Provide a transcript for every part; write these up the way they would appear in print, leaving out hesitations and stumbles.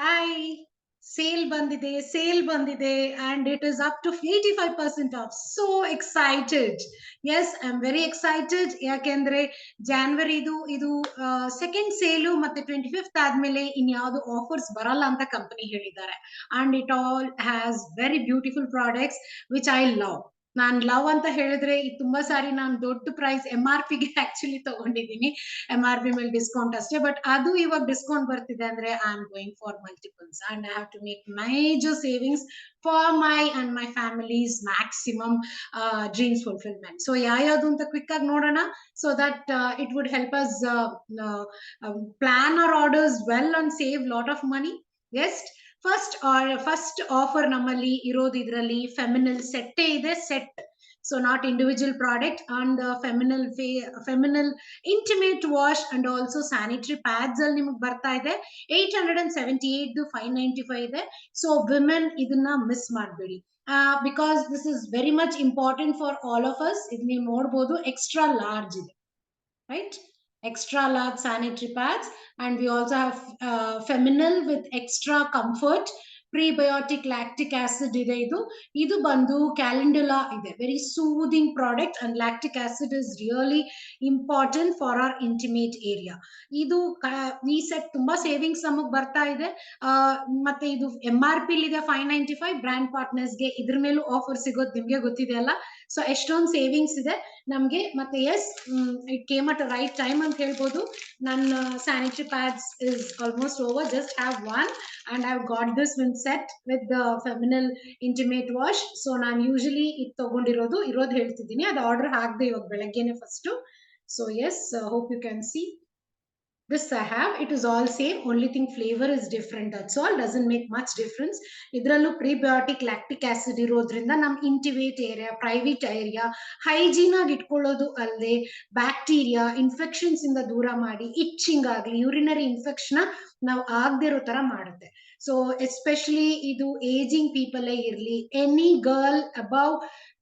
Hi, sale bandide, and it is up to 85% off. So excited. Yes, I'm very excited. ಯಾಕೆಂದ್ರೆ January ಇದು second sale ಮತ್ತೆ 25th ಆದ್ಮೇಲೆ ಇನ್ಯಾವುದು offers ಬರಲ್ಲ ಅಂತ ಕಂಪನಿ ಹೇಳಿದ್ದಾರೆ. And it all has very beautiful products which I love. ನಾನ್ love ಅಂತ ಹೇಳಿದ್ರೆ ತುಂಬಾ ಸಾರಿ ನಾನು ದೊಡ್ಡ ಪ್ರೈಸ್ MRP ಗೆ ಆಕ್ಚುಲಿ ತಗೊಂಡಿದ್ದೀನಿ. MRP ಮೇಲೆ ಡಿಸ್ಕೌಂಟ್ ಅಷ್ಟೇ, ಬಟ್ ಅದು ಇವಾಗ ಡಿಸ್ಕೌಂಟ್ ಬರ್ತಿದೆ ಅಂದ್ರೆ I am going for multiples and I have to make major savings for my and my families maximum dreams fulfilment. So ಯಾವ್ಯಾವುದು ಅಂತ ಕ್ವಿಕ್ ಆಗಿ ನೋಡೋಣ, so that it would help us plan our orders well and save lot of money. ಎಸ್ಟ್ first offer ನಮ್ಮಲ್ಲಿ ಇರೋದು ಇದರಲ್ಲಿ Feminelle ಸೆಟ್ಟೇ ಇದೆ, set. So not individual product. And Feminelle intimate wash and also sanitary pads ಅಲ್ಲಿ ನಿಮಗೆ ಬರ್ತಾ ಇದೆ 878 595 ಇದೆ. ಸೊ ವಿಮೆನ್ ಇದನ್ನ ಮಿಸ್ ಮಾಡಬೇಡಿ, because this is very much important for all of us. ಇದು ನೀವು ನೋಡಬಹುದು, ಎಕ್ಸ್ಟ್ರಾ ಲಾರ್ಜ್ ಇದೆ, right? Extra large sanitary pads. And we also have feminine with extra comfort, prebiotic lactic acid ಇದೆ. ಇದು ಬಂದು ಕ್ಯಾಲೆಂಡುಲಾ ಇದೆ, very soothing product. And lactic acid is really important for our intimate area. ಇದು ಈ set ತುಂಬಾ savings ನಮಗ್ ಬರ್ತಾ ಇದೆ. ಮತ್ತೆ ಇದು MRP ಇದೆ 595. ಬ್ರ್ಯಾಂಡ್ ಪಾರ್ಟ್ನರ್ಸ್ಗೆ ಇದ್ರ ಮೇಲೂ ಆಫರ್ ಸಿಗೋದು ನಿಮ್ಗೆ ಗೊತ್ತಿದೆ ಅಲ್ಲ. ಸೊ ಎಷ್ಟೊಂದು ಸೇವಿಂಗ್ಸ್ ಇದೆ ನಮ್ಗೆ. ಮತ್ತೆ yes, it came at right time ಅಂತ ಹೇಳ್ಬೋದು. ನನ್ನ sanitary pads is almost over, just have one and I got this win set with the Feminelle intimate wash. So ನಾನು ಯೂಶಲಿ ಇದು ತಗೊಂಡಿರೋದು ಹೇಳ್ತಿದ್ದೀನಿ, ಅದು ಆರ್ಡರ್ ಹಾಕ್ದೆ ಇವಾಗ ಬೆಳಗ್ಗೆನೆ first. So yes, hope you can see. This I have. It is all same. Only thing flavor is different. That's all. Doesn't make much difference. ಇದ್ರಲ್ಲೂ prebiotic lactic acid ಇರೋದ್ರಿಂದ ನಮ್ intimate area, private area hygiene ಆಗಿ ಇಟ್ಕೊಳ್ಳೋದು ಅಲ್ಲದೆ bacteria infections ಇಂದ ದೂರ ಮಾಡಿ, itching ಆಗ್ಲಿ ಯೂರಿನರಿ ಇನ್ಫೆಕ್ಷನ್ ನಾವು ಆಗದೆ ಇರೋ ತರ ಮಾಡುತ್ತೆ. ಸೊ ಎಸ್ಪೆಷಲಿ ಇದು ಏಜಿಂಗ್ ಪೀಪಲ್ ಇರ್ಲಿ, any girl above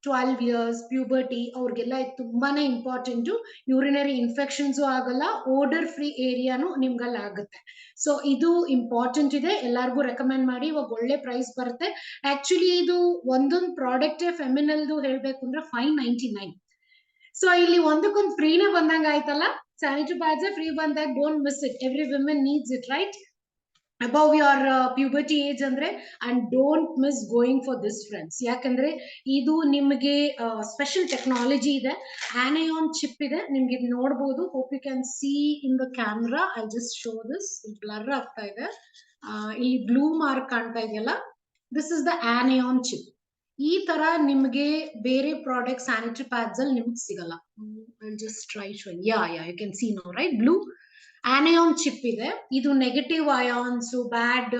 12 years puberty ಅವ್ರಿಗೆಲ್ಲ ಇದು ತುಂಬಾನೇ ಇಂಪಾರ್ಟೆಂಟು. ಯೂರಿನರಿ ಇನ್ಫೆಕ್ಷನ್ಸ್ ಆಗಲ್ಲ, ಓಡರ್ ಫ್ರೀ ಏರಿಯಾನು ನಿಮ್ಗಲ್ಲಿ ಆಗುತ್ತೆ. ಸೊ ಇದು ಇಂಪಾರ್ಟೆಂಟ್ ಇದೆ, ಎಲ್ಲಾರ್ಗು ರೆಕಮೆಂಡ್ ಮಾಡಿ. ಇವಾಗ ಒಳ್ಳೆ ಪ್ರೈಸ್ ಬರುತ್ತೆ. ಆಕ್ಚುಲಿ ಇದು ಒಂದೊಂದು ಪ್ರಾಡಕ್ಟ್ ಫೆಮಿನಲ್ದು ಹೇಳ್ಬೇಕು ಅಂದ್ರೆ 599. ಸೊ ಇಲ್ಲಿ ಒಂದಕ್ಕೊಂದು ಫ್ರೀನೇ ಬಂದಂಗ ಆಯ್ತಲ್ಲ. ಸ್ಯಾನಿಟರಿ ಪ್ಯಾಡ್ಸ್ ಫ್ರೀ ಬಂದಾಗ don't miss it. Every women needs it, right? above your puberty age ಅಂದ್ರೆ, and don't miss going for this friends. ಯಾಕಂದ್ರೆ ಇದು ನಿಮಗೆ ಸ್ಪೆಷಲ್ ಟೆಕ್ನಾಲಜಿ ಇದೆ, ಆನಿಯಾನ್ ಚಿಪ್ ಇದೆ. ನಿಮ್ಗೆ ಇದು ನೋಡಬಹುದು. Hope you can see in the camera. I just show this. Blur ಆಗ್ತಾ ಇದೆ. ಇಲ್ಲಿ ಬ್ಲೂ ಮಾರ್ಕ್ ಕಾಣ್ತಾ ಇದೆಯಲ್ಲ, this is the onion chip. ಈ ತರ ನಿಮ್ಗೆ ಬೇರೆ ಪ್ರಾಡಕ್ಟ್ ಸ್ಯಾನಿಟರಿ ಪ್ಯಾಡ್ಸ್ ಅಲ್ಲಿ ನಿಮ್ಗೆ ಸಿಗಲ್ಲ. Just try show. Yeah you can see no, right? Blue onion chip ಇದೆ. ಇದು ನೆಗೆಟಿವ್ ಅಯಾನ್ಸ್, ಬ್ಯಾಡ್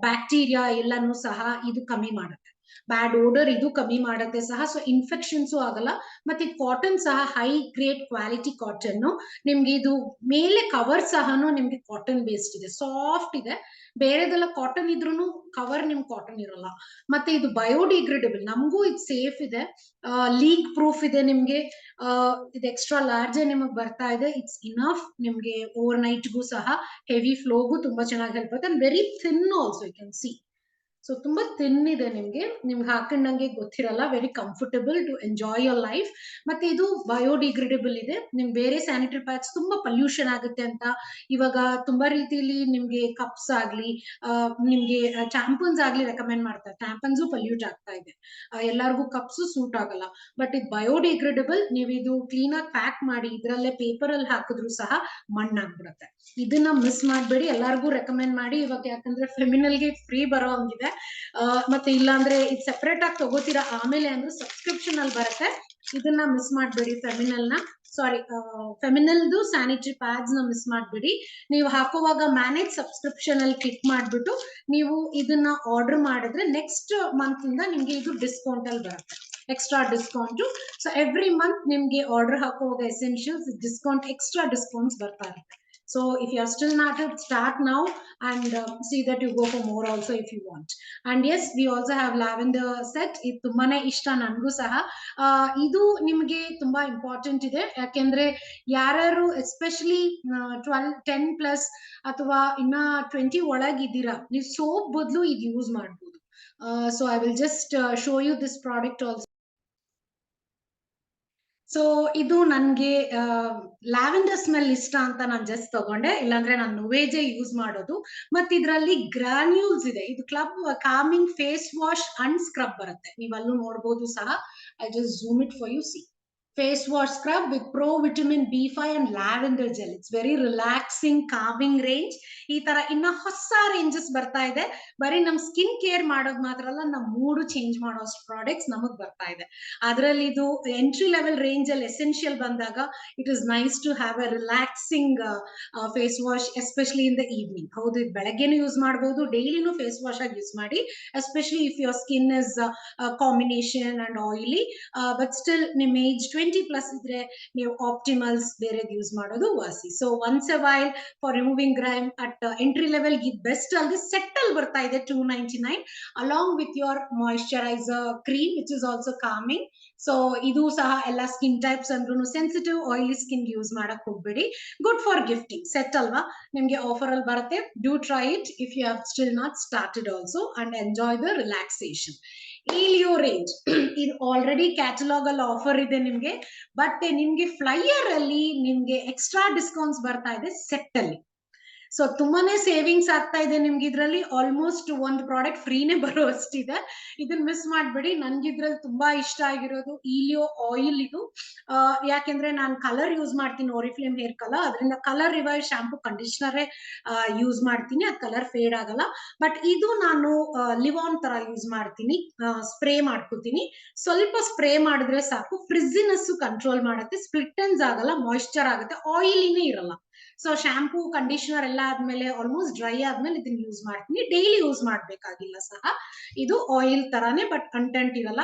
ಬ್ಯಾಕ್ಟೀರಿಯಾ ಎಲ್ಲಾನು ಸಹ ಇದು ಕಮ್ಮಿ ಮಾಡುತ್ತೆ. ಬ್ಯಾಡ್ ಓಡರ್ ಇದು ಕಮ್ಮಿ ಮಾಡುತ್ತೆ ಸಹ. ಸೊ ಇನ್ಫೆಕ್ಷನ್ಸ್ ಆಗಲ್ಲ. ಮತ್ತೆ ಕಾಟನ್ ಸಹ ಹೈ ಗ್ರೇಡ್ ಕ್ವಾಲಿಟಿ ಕಾಟನ್. ನಿಮ್ಗೆ ಇದು ಮೇಲೆ ಕವರ್ ಸಹನು ನಿಮ್ಗೆ ಕಾಟನ್ ಬೇಸ್ಡ್ ಇದೆ, ಸಾಫ್ಟ್ ಇದೆ. ಬೇರೆದೆಲ್ಲ ಕಾಟನ್ ಇದ್ರೂ ಕವರ್ ನಿಮ್ ಕಾಟನ್ ಇರಲ್ಲ. ಮತ್ತೆ ಇದು ಬಯೋಡಿಗ್ರೇಡಬಲ್, ನಮಗೂ ಇದು ಸೇಫ್ ಇದೆ, ಲೀಕ್ ಪ್ರೂಫ್ ಇದೆ. ನಿಮ್ಗೆ ಇದು ಎಕ್ಸ್ಟ್ರಾ ಲಾರ್ಜ್ ನಿಮಗೆ ಬರ್ತಾ ಇದೆ. ಇಟ್ಸ್ ಇನಫ್ ನಿಮ್ಗೆ ಓವರ್ ನೈಟ್ಗೂ ಸಹ, ಹೆವಿ ಫ್ಲೋಗೂ ತುಂಬಾ ಚೆನ್ನಾಗಿ ಹೆಲ್ಪ್ ಆಗುತ್ತೆ. And very thin also, you can see. So ತುಂಬಾ ಥಿನ್ ಇದೆ, ನಿಮ್ಗೆ ಹಾಕೊಂಡಂಗೆ ಗೊತ್ತಿರಲ್ಲ. Very comfortable to enjoy your life. ಮತ್ತೆ ಇದು ಬಯೋಡಿಗ್ರೇಡಬಲ್ ಇದೆ. ನಿಮ್ಗೆ ಬೇರೆ ಸ್ಯಾನಿಟರಿ ಪ್ಯಾಡ್ಸ್ ತುಂಬಾ ಪಲ್ಯೂಷನ್ ಆಗುತ್ತೆ ಅಂತ ಇವಾಗ ತುಂಬಾ ರೀತಿಯಲ್ಲಿ ನಿಮ್ಗೆ ಕಪ್ಸ್ ಆಗ್ಲಿ, ನಿಮ್ಗೆ ಟ್ಯಾಂಪನ್ಸ್ ಆಗ್ಲಿ ರೆಕಮೆಂಡ್ ಮಾಡ್ತಾರೆ. ಟ್ಯಾಂಪನ್ಸು ಪಲ್ಯೂಟ್ ಆಗ್ತಾ ಇದೆ, ಎಲ್ಲರಿಗೂ ಕಪ್ಸ್ ಸೂಟ್ ಆಗಲ್ಲ. ಬಟ್ ಇದು ಬಯೋಡಿಗ್ರೇಡಬಲ್. ನೀವು ಇದು ಕ್ಲೀನ್ ಆಗಿ ಪ್ಯಾಕ್ ಮಾಡಿ ಇದ್ರಲ್ಲೇ ಪೇಪರ್ ಅಲ್ಲಿ ಹಾಕಿದ್ರು ಸಹ ಮಣ್ಣಾಗ್ಬಿಡುತ್ತೆ. ಇದನ್ನ ಮಿಸ್ ಮಾಡಬೇಡಿ, ಎಲ್ಲಾರ್ಗು ರೆಕಮೆಂಡ್ ಮಾಡಿ ಇವಾಗ. ಯಾಕಂದ್ರೆ ಫೆಮಿನಲ್ಗೆ ಫ್ರೀ ಬರೋ ಹಂಗಿದೆ. ಮತ್ತೆ ಇಲ್ಲಾಂದ್ರೆ ಇದು ಸೆಪರೇಟ್ ಆಗಿ ತಗೋತೀರಾ ಆಮೇಲೆ ಅಂದ್ರೆ ಸಬ್ಸ್ಕ್ರಿಪ್ಷನ್ ಅಲ್ಲಿ ಬರುತ್ತೆ. ಇದನ್ನ ಮಿಸ್ ಮಾಡಬೇಡಿ. ಫೆಮಿನಲ್ದು ಸ್ಯಾನಿಟರಿ ಪ್ಯಾಡ್ಸ್ ನ ಮಿಸ್ ಮಾಡಬೇಡಿ. ನೀವು ಹಾಕುವಾಗ ಮ್ಯಾನೇಜ್ ಸಬ್ಸ್ಕ್ರಿಪ್ಷನ್ ಅಲ್ಲಿ ಕ್ಲಿಕ್ ಮಾಡ್ಬಿಟ್ಟು ನೀವು ಇದನ್ನ ಆರ್ಡರ್ ಮಾಡಿದ್ರೆ ನೆಕ್ಸ್ಟ್ ಮಂತ್ ಇಂದ ನಿಮ್ಗೆ ಇದು ಡಿಸ್ಕೌಂಟ್ ಅಲ್ಲಿ ಬರುತ್ತೆ, extra discount. So every month ನಿಮ್ಗೆ ಆರ್ಡರ್ ಹಾಕುವಾಗ ಎಸೆನ್ಷಿಯಲ್ಸ್ ಡಿಸ್ಕೌಂಟ್, ಎಕ್ಸ್ಟ್ರಾ ಡಿಸ್ಕೌಂಟ್ಸ್ ಬರ್ತಾ ಇರುತ್ತೆ. So if you are still not at, start now and see that you go for more also if you want. And yes, we also have lavender set. ಇದು ತುಂಬಾನೇ ಇಷ್ಟ ನನಗೂ ಸಹ. ಇದು ನಿಮಗೆ ತುಂಬಾ ಇಂಪಾರ್ಟೆಂಟ್ ಇದೆ, ಯಾಕೆಂದ್ರೆ ಯಾರು ಎಸ್ಪೆಷಲಿ 10+ ಅಥವಾ ಇನ್ನ 20 ಒಳಗಿದ್ದೀರಾ, ನೀವು ಸೋಪ್ ಬದಲು ಇದು ಯೂಸ್ ಮಾಡಬಹುದು. So I will just show you this product also. So ಇದು ನನ್ಗೆ ಲ್ಯಾವೆಂಡರ್ ಸ್ಮೆಲ್ ಇಷ್ಟ ಅಂತ ನಾನು ಜಸ್ಟ್ ತಗೊಂಡೆ, ಇಲ್ಲಾಂದ್ರೆ ನಾನು ನೋವೇಜೆ ಯೂಸ್ ಮಾಡೋದು. ಮತ್ತೆ ಇದರಲ್ಲಿ ಗ್ರಾನ್ಯೂಲ್ಸ್ ಇದೆ. ಇದು ಕ್ಲಬ್ ಕಾಮಿಂಗ್ ಫೇಸ್ ವಾಶ್ ಅಂಡ್ ಸ್ಕ್ರಬ್ ಬರುತ್ತೆ, ನೀವು ಅಲ್ಲೂ ನೋಡಬಹುದು ಸಹ. I just zoom it for you. See, face wash scrub with pro vitamin B5 and lavender gel. It's very relaxing, calming range. ಈ ತರ ಇನ್ನ ಹೊಸ ರೇಂಜಸ್ ಬರ್ತಾ ಇದೆ. ಬರೀ ನಮ್ ಸ್ಕಿನ್ ಕೇರ್ ಮಾಡೋದು ಮಾತ್ರ ಅಲ್ಲ, ನಮ್ ಮೂಡು ಚೇಂಜ್ ಮಾಡೋ ಪ್ರಾಡಕ್ಟ್ಸ್ ನಮಗ್ ಬರ್ತಾ ಇದೆ. ಅದರಲ್ಲಿ ಇದು ಎಂಟ್ರಿ ಲೆವೆಲ್ ರೇಂಜ್ ಅಲ್ಲಿ ಎಸೆನ್ಷಿಯಲ್ ಬಂದಾಗ it is nice to have a relaxing face wash, especially in the evening. ಹೌದು, ಇದು ಬೆಳಗ್ಗೆನೂ ಯೂಸ್ ಮಾಡಬಹುದು, ಡೈಲಿನೂ ಫೇಸ್ ವಾಶ್ ಆಗಿ ಯೂಸ್ ಮಾಡಿ, especially if your skin is combination and oily. But still ನಿಮ್ ಏಜ್ 20+ ಇದ್ರೆ ನೀವು ಆಪ್ಟಿಮಲ್ಸ್ ಬೇರೆದು ಯೂಸ್ ಮಾಡೋದು ವಾಸಿ. So once a while for removing grime at entry level best ಅಲ್ಲದೆ ಸೆಟ್ ಅಲ್ಲಿ ಬರ್ತಾ ಇದೆ 299 along with your moisturiser cream which is also coming. So ಇದು ಸಹ ಎಲ್ಲ ಸ್ಕಿನ್ ಟೈಪ್ಸ್ ಅಂದ್ರೂ, ಸೆನ್ಸಿಟಿವ್ ಆಯಿಲಿ ಸ್ಕಿನ್ ಯೂಸ್ ಮಾಡಕ್ ಹೋಗ್ಬೇಡಿ. ಗುಡ್ ಫಾರ್ ಗಿಫ್ಟಿಂಗ್ ಸೆಟ್ ಅಲ್ವಾ, ನಿಮ್ಗೆ ಆಫರ್ ಅಲ್ಲಿ ಬರುತ್ತೆ. Do try it if you have still not started also and enjoy the relaxation. ಇಲಿಯೋ ರೇಂಜ್ ಇದು ಆಲ್ರೆಡಿ ಕ್ಯಾಟಲಾಗ್ ಅಲ್ಲಿ ಆಫರ್ ಇದೆ ನಿಮ್ಗೆ, ಬಟ್ ನಿಮ್ಗೆ ಫ್ಲೈಯರ್ ಅಲ್ಲಿ ನಿಮ್ಗೆ ಎಕ್ಸ್ಟ್ರಾ ಡಿಸ್ಕೌಂಟ್ಸ್ ಬರ್ತಾ ಇದೆ ಸೆಟ್ ಅಲ್ಲಿ. ಸೊ ತುಂಬಾನೇ ಸೇವಿಂಗ್ಸ್ ಆಗ್ತಾ ಇದೆ ನಿಮ್ಗೆ. ಇದ್ರಲ್ಲಿ ಆಲ್ಮೋಸ್ಟ್ ಒಂದು ಪ್ರಾಡಕ್ಟ್ ಫ್ರೀನೇ ಬರೋ ಅಷ್ಟಿದೆ. ಇದನ್ನ ಮಿಸ್ ಮಾಡ್ಬೇಡಿ. ನನ್ಗೆ ಇದ್ರಲ್ಲಿ ತುಂಬಾ ಇಷ್ಟ ಆಗಿರೋದು ಇಲಿಯೋ ಆಯಿಲ್. ಇದು ಯಾಕೆಂದ್ರೆ ನಾನು ಕಲರ್ ಯೂಸ್ ಮಾಡ್ತೀನಿ, ಓರಿಫ್ಲೇಮ್ ಹೇರ್ ಕಲರ್, ಅದರಿಂದ ಕಲರ್ ರಿವೈವ್ ಶಾಂಪೂ ಕಂಡೀಷನರೇ ಯೂಸ್ ಮಾಡ್ತೀನಿ, ಅದು ಕಲರ್ ಫೇಡ್ ಆಗಲ್ಲ. ಬಟ್ ಇದು ನಾನು ಲಿವ್ ಆನ್ ತರ ಯೂಸ್ ಮಾಡ್ತೀನಿ, ಸ್ಪ್ರೇ ಮಾಡ್ಕೋತೀನಿ. ಸ್ವಲ್ಪ ಸ್ಪ್ರೇ ಮಾಡಿದ್ರೆ ಸಾಕು, ಫ್ರಿಜ್ಜಿನೆಸ್ ಕಂಟ್ರೋಲ್ ಮಾಡುತ್ತೆ, ಸ್ಪ್ಲಿಟನ್ಸ್ ಆಗಲ್ಲ, ಮಾಯಿಶ್ಚರ್ ಆಗುತ್ತೆ, ಆಯಿಲಿನೇ ಇರಲ್ಲ. ಸೊ ಶಾಂಪೂ ಕಂಡೀಷನರ್ ಎಲ್ಲ ಆದ್ಮೇಲೆ ಆಲ್ಮೋಸ್ಟ್ ಡ್ರೈ ಆದ್ಮೇಲೆ ಇದನ್ನ ಯೂಸ್ ಮಾಡ್ತೀನಿ. ಡೈಲಿ ಯೂಸ್ ಮಾಡ್ಬೇಕಾಗಿಲ್ಲ ಸಹ. ಇದು ಆಯಿಲ್ ತರಾನೇ, ಬಟ್ ಕಂಟೆಂಟ್ ಇರಲ್ಲ.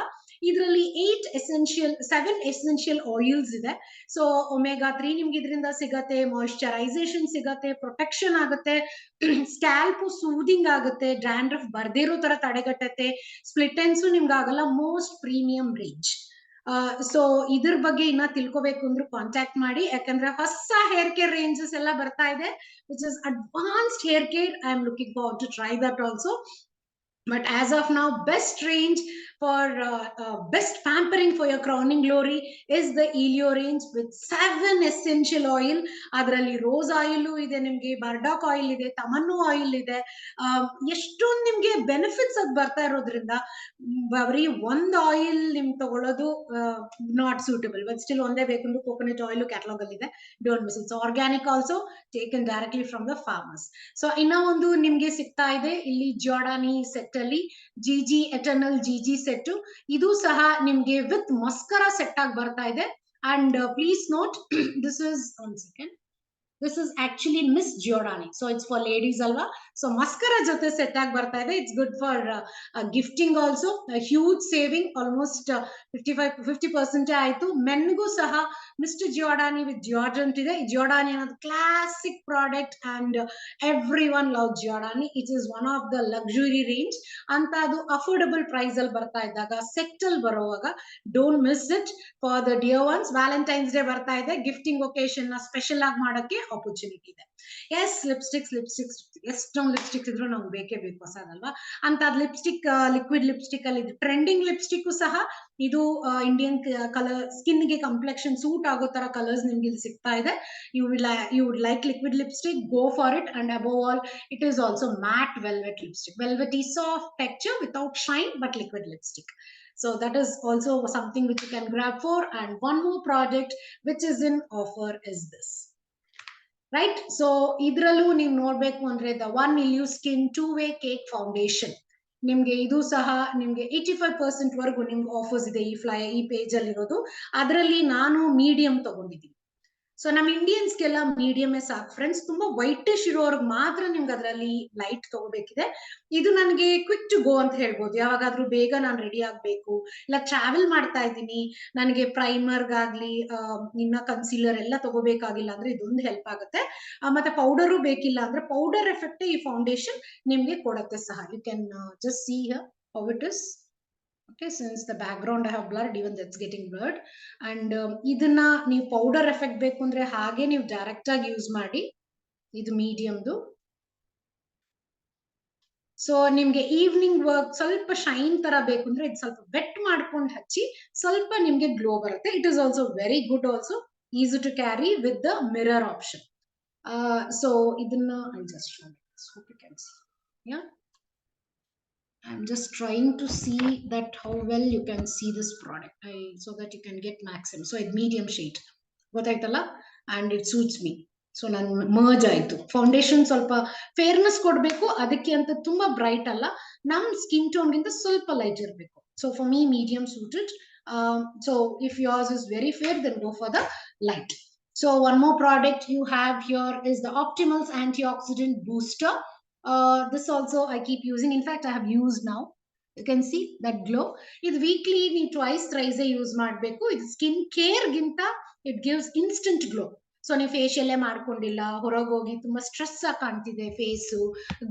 ಇದರಲ್ಲಿ 7 ಎಸೆನ್ಷಿಯಲ್ ಆಯಿಲ್ಸ್ ಇದೆ. ಸೊ ಒಮೆಗಾ 3 ನಿಮ್ಗೆ ಇದರಿಂದ ಸಿಗತ್ತೆ, ಮಾಯಿಶ್ಚರೈಸೇಷನ್ ಸಿಗತ್ತೆ, ಪ್ರೊಟೆಕ್ಷನ್ ಆಗುತ್ತೆ, ಸ್ಕ್ಯಾಲ್ಪ್ ಸೂದಿಂಗ್ ಆಗುತ್ತೆ, ಡ್ಯಾಂಡ್ರಫ್ ಬರ್ದಿರೋ ತರ ತಡೆಗಟ್ಟತ್ತೆ, ಸ್ಪ್ಲಿಟೆನ್ಸು ನಿಮ್ಗೆ ಆಗಲ್ಲ. Most premium range. ಸೊ ಇದ್ರ ಬಗ್ಗೆ ಇನ್ನ ತಿಳ್ಕೊಬೇಕು ಅಂದ್ರೆ ಕಾಂಟ್ಯಾಕ್ಟ್ ಮಾಡಿ, ಯಾಕಂದ್ರೆ ಹೊಸ ಹೇರ್ ಕೇರ್ ರೇಂಜಸ್ ಎಲ್ಲ ಬರ್ತಾ ಇದೆ, which is advanced hair care. I am looking forward to try that also. But as of now, best range for best pampering for your crowning glory is the Elio range with 7 essential oil. Adralli rose oil ide, nimge burdock oil ide, tamannu oil ide. ಎಷ್ಟೊಂದು ನಿಮ್ಗೆ benefits ಅದು ಬರ್ತಾ ಇರೋದ್ರಿಂದ ಬರೀ ಒಂದ್ oil ನಿಮ್ ತಗೊಳ್ಳೋದು not suitable. But still ಒಂದೇ ಬೇಕಂದ್ರೆ ಕೋಕೋನಟ್ ಆಯಿಲ್ ಕ್ಯಾಟಲಾಗ್ ಅಲ್ಲಿ ಇದೆ, don't miss. It's organic also, taken directly from the farmers. So ಇನ್ನ ಒಂದು ನಿಮ್ಗೆ ಸಿಗ್ತಾ ಇದೆ ಇಲ್ಲಿ ಜಾರ್ಡಾನಿ ಸೆಟ್ ಅಲ್ಲಿ, ಜಿಜಿ ಎಟರ್ನಲ್ ಜಿಜಿ ಸೆಟ್. ಇದು ಸಹ ನಿಮ್ಗೆ ವಿತ್ ಮಸ್ಕರಾ ಸೆಟ್ ಆಗಿ ಬರ್ತಾ ಇದೆ. And please note, this is one second, this is actually Miss Giordani, so it's for ladies alva. So mascara jote set ag barta ide. It's good for gifting also. A huge saving, almost 50% aitu. Mengu saha Mr. Giordani with deodorant ide. Giordani another classic product and everyone loves Giordani. It is one of the luxury range anta adu affordable price al barta iddaga set al barovaga don't miss it. For the dear ones, Valentine's Day ಬರ್ತಾ ಇದೆ, gifting occasion ನ special ಆಗಿ ಮಾಡಕ್ಕೆ opportunity ಇದೆ. S, lipsticks ಎಷ್ಟೊಂದು lipsticks ಇದ್ರು ನಮ್ಗೆ ಬೇಕೇ ಬೇಕು ಹೊಸದಲ್ವಾ ಅಂತ. ಲಿಪ್ಸ್ಟಿಕ್ ಲಿಕ್ವಿಡ್ ಲಿಪ್ಸ್ಟಿಕ್ ಅಲ್ಲಿ ಟ್ರೆಂಡಿಂಗ್ ಲಿಪ್ಸ್ಟಿಕ್ ಸಹ ಇದು ಇಂಡಿಯನ್ ಕಲರ್ ಸ್ಕಿನ್ ಗೆ ಕಂಪ್ಲೆಕ್ಷನ್ ಸೂಟ್ ಆಗೋ ತರ ಕಲರ್ಸ್ ನಿಮ್ಗೆ ಇಲ್ಲಿ ಸಿಗ್ತಾ ಇದೆ. You would like liquid lipstick, go for it. And above all it is also matte velvet lipstick, velvety soft texture without shine but liquid lipstick. So that is also something which you can grab for. And one more product which is in offer is this, right? So idrallu neevu nodbeku andre the One Illu Skin 2-way cake foundation. ನಿಮ್ಗೆ ಇದು ಸಹ ನಿಮ್ಗೆ 85% ವರೆಗೂ ನಿಮ್ಗೆ offers ಇದೆ ಈ page ಅಲ್ಲಿ ಇರೋದು. ಅದರಲ್ಲಿ ನಾನು ಮೀಡಿಯಂ ತಗೊಂಡಿದ್ದೀನಿ. ಸೊ ನಮ್ಮ ಇಂಡಿಯನ್ಸ್ಗೆಲ್ಲ ಮೀಡಿಯಮೇ ಸಾಕು ಫ್ರೆಂಡ್ಸ್. ತುಂಬಾ ವೈಟಿಶ್ ಇರೋರ್ಗೆ ಮಾತ್ರ ನಿಮ್ಗೆ ಅದರಲ್ಲಿ ಲೈಟ್ ತಗೋಬೇಕಿದೆ. ಇದು ನನಗೆ ಕ್ವಿಕ್ ಟು ಗೋ ಅಂತ ಹೇಳ್ಬೋದು. ಯಾವಾಗಾದ್ರೂ ಬೇಗ ನಾನು ರೆಡಿ ಆಗ್ಬೇಕು, ಇಲ್ಲ ಟ್ರಾವೆಲ್ ಮಾಡ್ತಾ ಇದ್ದೀನಿ, ನನಗೆ ಪ್ರೈಮರ್ಗಾಗ್ಲಿ ಇನ್ನ ಕನ್ಸೀಲರ್ ಎಲ್ಲ ತಗೋಬೇಕಾಗಿಲ್ಲ ಅಂದ್ರೆ ಇದೊಂದು ಹೆಲ್ಪ್ ಆಗುತ್ತೆ. ಮತ್ತೆ ಪೌಡರು ಬೇಕಿಲ್ಲ ಅಂದ್ರೆ ಪೌಡರ್ ಎಫೆಕ್ಟ್ ಈ ಫೌಂಡೇಶನ್ ನಿಮ್ಗೆ ಕೊಡುತ್ತೆ ಸಹ. You can just see here how it is. Okay, since the background I have blurred, even that's getting blurred. And ಇದನ್ನ ನೀವು ಪೌಡರ್ ಎಫೆಕ್ಟ್ ಬೇಕು ಅಂದ್ರೆ ಹಾಗೆ ನೀವು ಡೈರೆಕ್ಟ್ ಆಗಿ ಯೂಸ್ ಮಾಡಿ. ಇದು ಮೀಡಿಯಮ್ದು. ಸೊ ನಿಮ್ಗೆ ಈವ್ನಿಂಗ್ ವರ್ಕ್ ಸ್ವಲ್ಪ ಶೈನ್ ತರ ಬೇಕು ಅಂದ್ರೆ ಇದು ಸ್ವಲ್ಪ ವೆಟ್ ಮಾಡ್ಕೊಂಡು ಹಚ್ಚಿ, ಸ್ವಲ್ಪ ನಿಮ್ಗೆ ಗ್ಲೋ ಬರುತ್ತೆ. It is also very good, also easy to carry with the mirror option. So ಇದನ್ನ I just hope you can see. Yeah, I'm just trying to see that how well you can see this product, so that you can get maximum. So it's medium shade, ಗೊತ್ತಾಯ್ತಲ್ಲ, and it suits me. So ನಾನು merge ಆಯ್ತು. Foundation ಸ್ವಲ್ಪ fairness ಕೊಡಬೇಕು, ಅದಕ್ಕೆ ಅಂತ ತುಂಬಾ bright ಅಲ್ಲ, ನಮ್ ಸ್ಕಿನ್ ಟೋನ್ಗಿಂತ ಸ್ವಲ್ಪ ಲೈಟ್ ಇರಬೇಕು. So for me medium suited. So if yours is very fair, then go for the light. So one more product you have here is the Optimals Antioxidant Booster. This also I keep using. In fact, I have used now. You can see that glow. It's weekly, you twice thrice use ಮಾಡಬೇಕು. ಇದು skin care ಗಿಂತ it gives instant glow. So ನೀವು ಫೇಶಿಯಲ್ಲೇ ಮಾಡ್ಕೊಂಡಿಲ್ಲ, ಹೊರಗೆ ಹೋಗಿ ತುಂಬಾ stress ಆಗಿ ಕಾಣ್ತಿದೆ ಫೇಸು,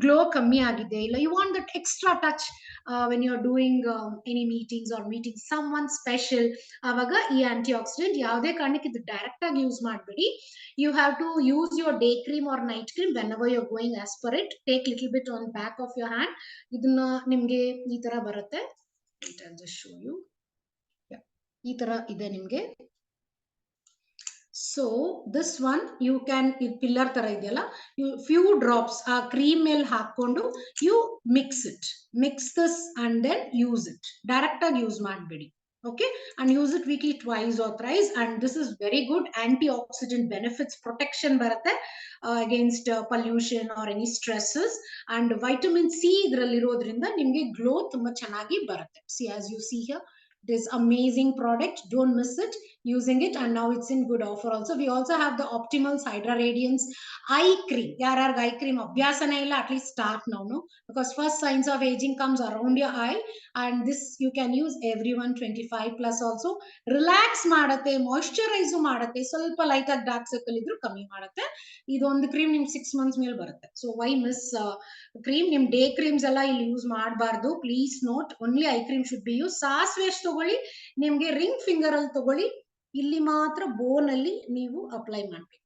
ಗ್ಲೋ ಕಮ್ಮಿ ಆಗಿದೆ, ಇಲ್ಲ you want that extra touch when you are doing any meetings or meeting someone special, ಆವಾಗ ಈ ಆಂಟಿ ಆಕ್ಸಿಡೆಂಟ್ ಯಾವುದೇ ಕಾರಣಕ್ಕೆ ಇದು ಡೈರೆಕ್ಟ್ ಆಗಿ ಯೂಸ್ ಮಾಡಬೇಡಿ. You have to use your day cream or night cream whenever you're going as per it. Take little bit on back of your hand. ಇದನ್ನ ನಿಮ್ಗೆ ಈ ತರ ಬರುತ್ತೆ. I'll just show you. Yeah, ಈ ತರ ಇದೆ ನಿಮ್ಗೆ. So this one you can, pillar ತರ ಇದೆಯಲ್ಲ, you few drops ಆ cream ಮೇಲೆ ಹಾಕೊಂಡು you mix this and then use it. Direct ಆಗಿ use ಮಾಡಬೇಡಿ. Okay, and use it weekly twice or thrice, and this is very good antioxidant benefits, protection barutte against pollution or any stresses, and vitamin C idralli irodrinda nimge glow tumba chanagi barutte. See, as you see here, this amazing product, don't miss it using it. And now it's in good offer also. We also have the Optimals Hydra Radiance eye cream. Yarar eye cream abhyasana illa, at least start now, no, because first signs of aging comes around your eye, and this you can use everyone 25 plus also. Relax ಮಾಡುತ್ತೆ, moisturise ಮಾಡುತ್ತೆ, ಸ್ವಲ್ಪ light ಆಗಿ dark circle ಇದ್ರು ಕಮ್ಮಿ ಮಾಡುತ್ತೆ. ಇದೊಂದು cream ನಿಮ್ 6 months ಮೇಲೆ ಬರುತ್ತೆ. So why miss cream? ನಿಮ್ ಡೇ ಕ್ರೀಮ್ಸ್ ಎಲ್ಲ ಇಲ್ಲಿ ಯೂಸ್ ಮಾಡಬಾರ್ದು, please note. Only eye cream should be use. ಸಾಸಿವೆ ತಗೊಳ್ಳಿ, ನಿಮ್ಗೆ ರಿಂಗ್ ಫಿಂಗರ್ ಅಲ್ಲಿ ತಗೊಳ್ಳಿ, ಇಲ್ಲಿ ಮಾತ್ರ ಬೋನ್ ಅಲ್ಲಿ ನೀವು ಅಪ್ಲೈ ಮಾಡಬೇಕು.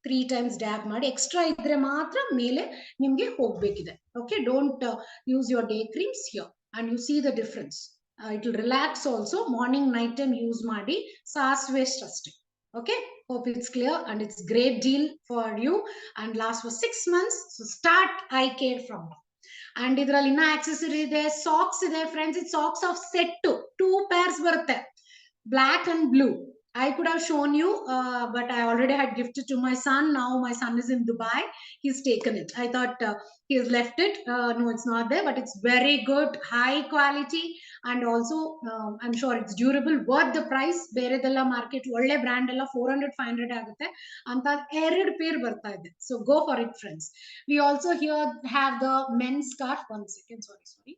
3 times ಡ್ಯಾಬ್ ಮಾಡಿ, ಎಕ್ಸ್ಟ್ರಾ ಇದ್ರೆ ಮಾತ್ರ ಮೇಲೆ ನಿಮ್ಗೆ ಹೋಗ್ಬೇಕಿದೆ. Okay, don't use your day creams here, and you see the difference. It will relax also. Morning night time use ಮಾಡಿ, ಸಾಸಿವೆ ಅಷ್ಟೇ. Okay, hope it's clear, and it's great deal for you and last for 6 months. So start eye care from now. And ಇದರಲ್ಲಿ ಇನ್ನ accessory ಇದೆ, socks ಇದೆ friends. ಇದು socks of set 2 pairs ಬರುತ್ತೆ, black and blue. I could have shown you, but I already had gifted to my son. Now my son is in Dubai. He's taken it. I thought he has left it. No, it's not there, but it's very good, high quality, and also I'm sure it's durable, worth the price. Beredella market ಒಳ್ಳೆ brand ಎಲ್ಲ 400-500 ಆಗುತ್ತೆ ಅಂತ 2 pair ಬರ್ತಾ ಇದೆ. So go for it, friends. We also here have the men's scarf. One second, sorry.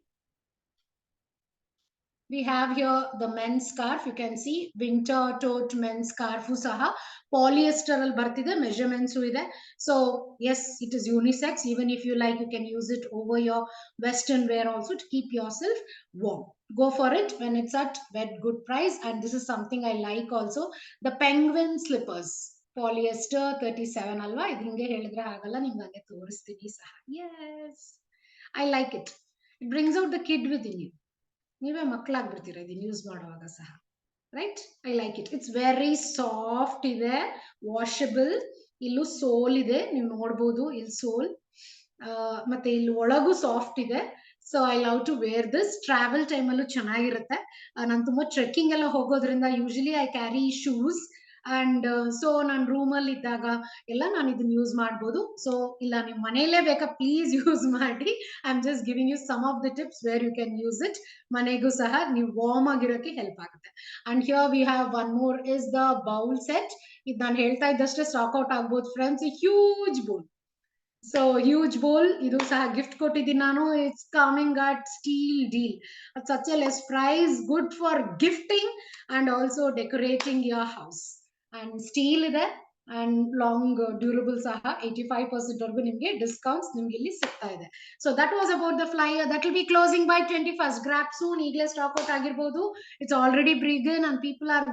We have here the men's scarf. You can see winter tote men's scarf saha polyester al bartide, measurements ide. So yes, it is unisex. Even if you like, you can use it over your western wear also to keep yourself warm. Go for it when it's at very good price. And this is something I like also, the penguin slippers, polyester 37 alva. Idu ninge helidre agalla, ninge hange toristini saha. Yes, I like it. It brings out the kid within you. ನೀವೇ ಮಕ್ಕಳಾಗ್ಬಿಡ್ತೀರ ಇದನ್ನ use ಮಾಡುವಾಗ ಸಹ. Right, I like it. It's very soft ಇದೆ, washable. ಇಲ್ಲೂ ಸೋಲ್ ಇದೆ, ನೀವು ನೋಡ್ಬೋದು ಇಲ್ಲಿ ಸೋಲ್, ಮತ್ತೆ ಇಲ್ಲಿ ಒಳಗೂ ಸಾಫ್ಟ್ ಇದೆ. So I love to wear this. Travel ಟೈಮಲ್ಲೂ ಚೆನ್ನಾಗಿರುತ್ತೆ. ನಾನು ತುಂಬಾ ಟ್ರೆಕ್ಕಿಂಗ್ ಎಲ್ಲ ಹೋಗೋದ್ರಿಂದ usually I carry shoes, and so ನಾನು ರೂಮಲ್ಲಿ ಇದ್ದಾಗ ಎಲ್ಲ ನಾನು ಇದನ್ನ ಯೂಸ್ ಮಾಡ್ಬೋದು. ಸೊ ಇಲ್ಲ ನಿಮ್ ಮನೆಯಲ್ಲೇ ಬೇಕಾ, ಪ್ಲೀಸ್ ಯೂಸ್ ಮಾಡಿ. I am just giving you some of the tips where you can use it. ಮನೆಗೂ ಸಹ ನೀವು ವಾರ್ಮ್ ಆಗಿರೋಕೆ ಹೆಲ್ಪ್ ಆಗುತ್ತೆ. And here we have one more is the bowl set. ಇದು ನಾನು ಹೇಳ್ತಾ ಇದ್ದಷ್ಟೇ ಸ್ಟಾಕ್ ಔಟ್ ಆಗ್ಬೋದು friends. Huge bowl. So huge bowl ಇದು ಸಹ ಗಿಫ್ಟ್ ಕೊಟ್ಟಿದ್ದೀನಿ ನಾನು. It's coming at steal deal at such a less price, good for gifting and also decorating your house. And steel ಇದೆ ಅಂಡ್ ಲಾಂಗ್ ಡ್ಯೂರಬಲ್ ಸಹ 85% ವರೆಗೂ ನಿಮಗೆ discounts ನಿಮ್ಗೆ ಇಲ್ಲಿ ಸಿಗ್ತಾ ಇದೆ. So that was about the flyer. That will be closing by 21st. Grab soon. ಈಗಲೇ stock out ಆಗಿರ್ಬೋದು. It's already begun and people are